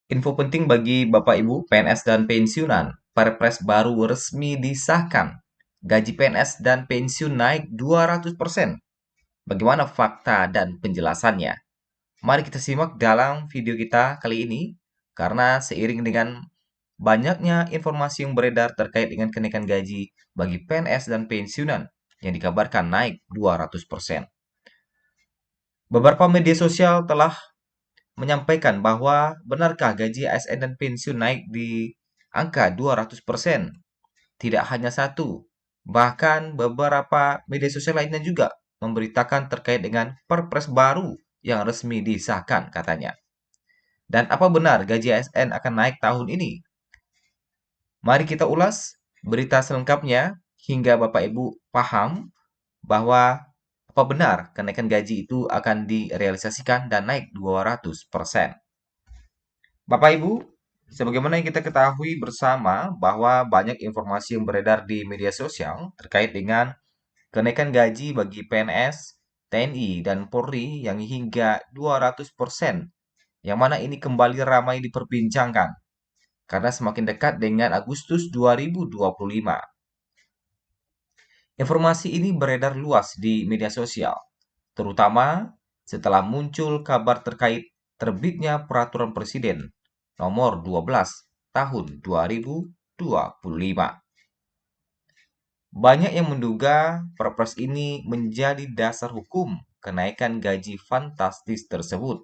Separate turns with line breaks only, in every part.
Info penting bagi Bapak Ibu PNS dan pensiunan. Perpres baru resmi disahkan. Gaji PNS dan pensiun naik 200%. Bagaimana fakta dan penjelasannya? Mari kita simak dalam video kita kali ini. Karena seiring dengan banyaknya informasi yang beredar terkait dengan kenaikan gaji bagi PNS dan pensiunan yang dikabarkan naik 200%. Beberapa media sosial telah menyampaikan bahwa benarkah gaji ASN dan pensiun naik di angka 200%? Tidak hanya satu, bahkan beberapa media sosial lainnya juga memberitakan terkait dengan perpres baru yang resmi disahkan katanya. Dan apa benar gaji ASN akan naik tahun ini? Mari kita ulas berita selengkapnya hingga Bapak Ibu paham bahwa apa benar kenaikan gaji itu akan direalisasikan dan naik 200%. Bapak Ibu, sebagaimana yang kita ketahui bersama bahwa banyak informasi yang beredar di media sosial terkait dengan kenaikan gaji bagi PNS, TNI, dan Polri yang hingga 200%, yang mana ini kembali ramai diperbincangkan karena semakin dekat dengan Agustus 2025. Informasi ini beredar luas di media sosial, terutama setelah muncul kabar terkait terbitnya Peraturan Presiden Nomor 12 Tahun 2025. Banyak yang menduga Perpres ini menjadi dasar hukum kenaikan gaji fantastis tersebut.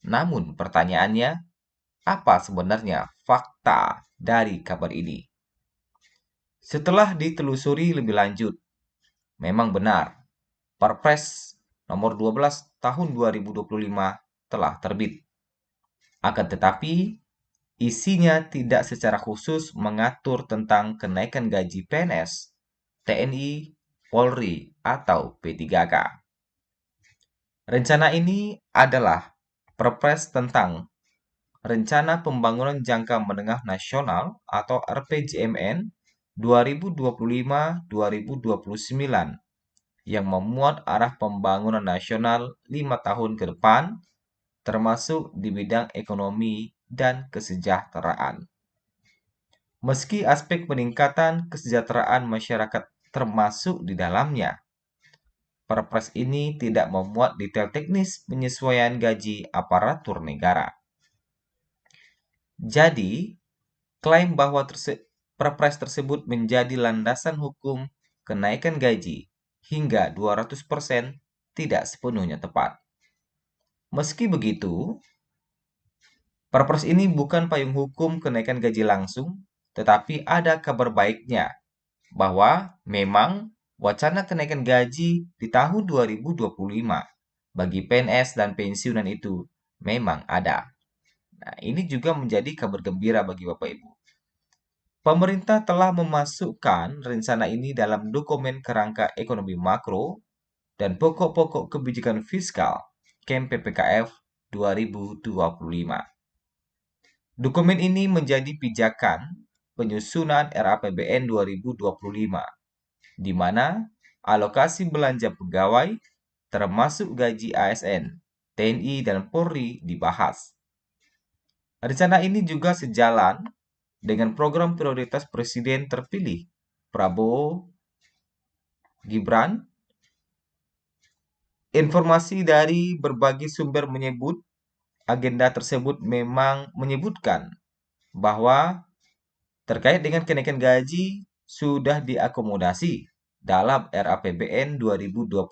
Namun pertanyaannya, apa sebenarnya fakta dari kabar ini? Setelah ditelusuri lebih lanjut, memang benar Perpres nomor 12 tahun 2025 telah terbit. Akan tetapi, isinya tidak secara khusus mengatur tentang kenaikan gaji PNS, TNI, Polri, atau P3K. Rencana ini adalah Perpres tentang Rencana Pembangunan Jangka Menengah Nasional atau RPJMN 2025-2029 yang memuat arah pembangunan nasional 5 tahun ke depan, termasuk di bidang ekonomi dan kesejahteraan. Meski aspek peningkatan kesejahteraan masyarakat termasuk di dalamnya, Perpres ini tidak memuat detail teknis penyesuaian gaji aparatur negara. Jadi, klaim bahwa Perpres tersebut menjadi landasan hukum kenaikan gaji hingga 200% tidak sepenuhnya tepat. Meski begitu, Perpres ini bukan payung hukum kenaikan gaji langsung, tetapi ada kabar baiknya bahwa memang wacana kenaikan gaji di tahun 2025 bagi PNS dan pensiunan itu memang ada. Nah, ini juga menjadi kabar gembira bagi Bapak Ibu. Pemerintah telah memasukkan rencana ini dalam dokumen kerangka ekonomi makro dan pokok-pokok kebijakan fiskal KEM PPKF 2025. Dokumen ini menjadi pijakan penyusunan RAPBN 2025, di mana alokasi belanja pegawai termasuk gaji ASN, TNI, dan Polri dibahas. Rencana ini juga sejalan dengan program prioritas Presiden terpilih Prabowo Gibran. Informasi dari berbagai sumber menyebut agenda tersebut memang menyebutkan bahwa terkait dengan kenaikan gaji sudah diakomodasi dalam RAPBN 2025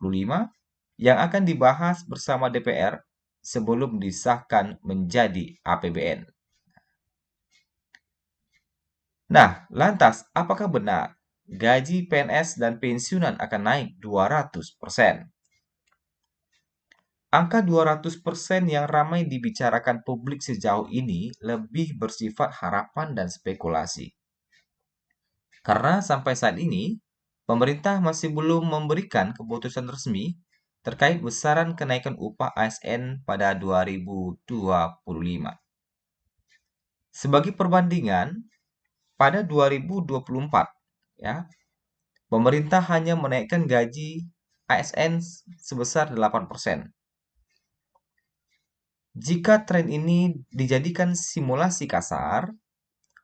yang akan dibahas bersama DPR sebelum disahkan menjadi APBN. Nah, lantas apakah benar gaji PNS dan pensiunan akan naik 200%? Angka 200% yang ramai dibicarakan publik sejauh ini lebih bersifat harapan dan spekulasi. Karena sampai saat ini, pemerintah masih belum memberikan keputusan resmi terkait besaran kenaikan upah ASN pada 2025. Sebagai perbandingan, pada 2024, ya, pemerintah hanya menaikkan gaji ASN sebesar 8%. Jika tren ini dijadikan simulasi kasar,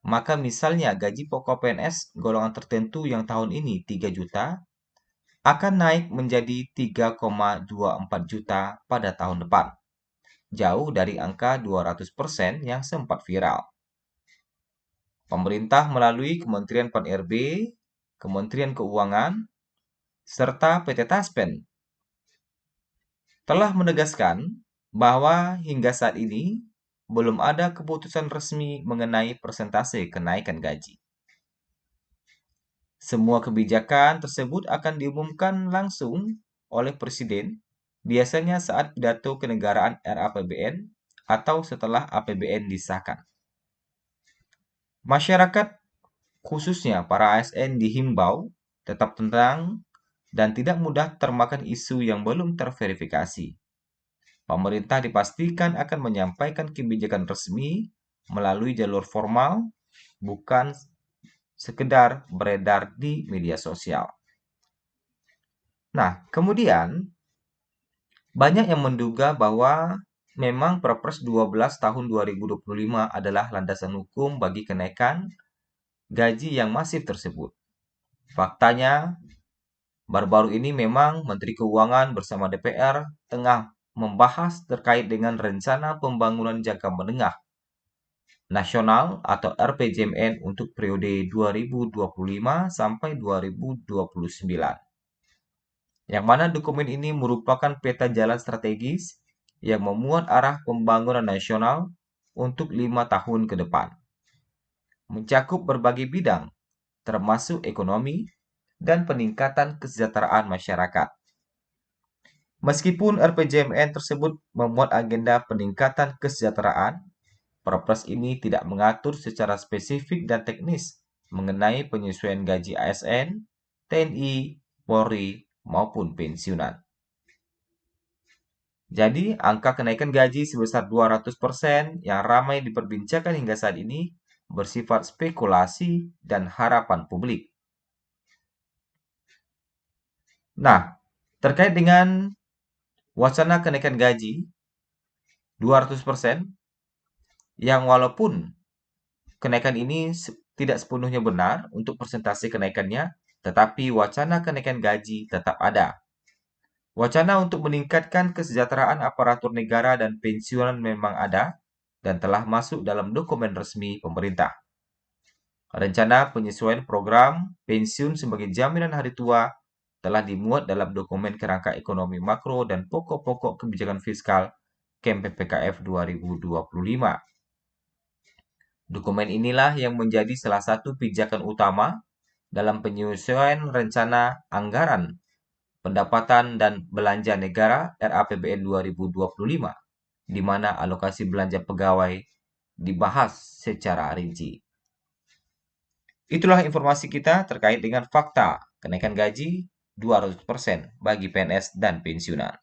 maka misalnya gaji pokok PNS golongan tertentu yang tahun ini 3 juta akan naik menjadi 3,24 juta pada tahun depan, jauh dari angka 200% yang sempat viral. Pemerintah melalui Kementerian Pan-RB, Kementerian Keuangan, serta PT Taspen telah menegaskan bahwa hingga saat ini belum ada keputusan resmi mengenai persentase kenaikan gaji. Semua kebijakan tersebut akan diumumkan langsung oleh Presiden, biasanya saat pidato kenegaraan RAPBN atau setelah APBN disahkan. Masyarakat, khususnya para ASN, dihimbau tetap tenang dan tidak mudah termakan isu yang belum terverifikasi. Pemerintah dipastikan akan menyampaikan kebijakan resmi melalui jalur formal, bukan sekedar beredar di media sosial. Nah, kemudian banyak yang menduga bahwa memang Perpres 12 tahun 2025 adalah landasan hukum bagi kenaikan gaji yang masif tersebut. Faktanya, baru-baru ini memang Menteri Keuangan bersama DPR tengah membahas terkait dengan rencana pembangunan jangka menengah nasional atau RPJMN untuk periode 2025 sampai 2029. Yang mana dokumen ini merupakan peta jalan strategis yang memuat arah pembangunan nasional untuk 5 tahun ke depan. Mencakup berbagai bidang, termasuk ekonomi dan peningkatan kesejahteraan masyarakat. Meskipun RPJMN tersebut memuat agenda peningkatan kesejahteraan, Perpres ini tidak mengatur secara spesifik dan teknis mengenai penyesuaian gaji ASN, TNI, Polri, maupun pensiunan. Jadi, angka kenaikan gaji sebesar 200% yang ramai diperbincangkan hingga saat ini bersifat spekulasi dan harapan publik. Nah, terkait dengan wacana kenaikan gaji 200%, yang walaupun kenaikan ini tidak sepenuhnya benar untuk persentase kenaikannya, tetapi wacana kenaikan gaji tetap ada. Wacana untuk meningkatkan kesejahteraan aparatur negara dan pensiunan memang ada dan telah masuk dalam dokumen resmi pemerintah. Rencana penyesuaian program pensiun sebagai jaminan hari tua telah dimuat dalam dokumen kerangka ekonomi makro dan pokok-pokok kebijakan fiskal KMPPKF 2025. Dokumen inilah yang menjadi salah satu pijakan utama dalam penyesuaian rencana anggaran pendapatan dan belanja negara RAPBN 2025, di mana alokasi belanja pegawai dibahas secara rinci. Itulah informasi kita terkait dengan fakta kenaikan gaji 200% bagi PNS dan pensiunan.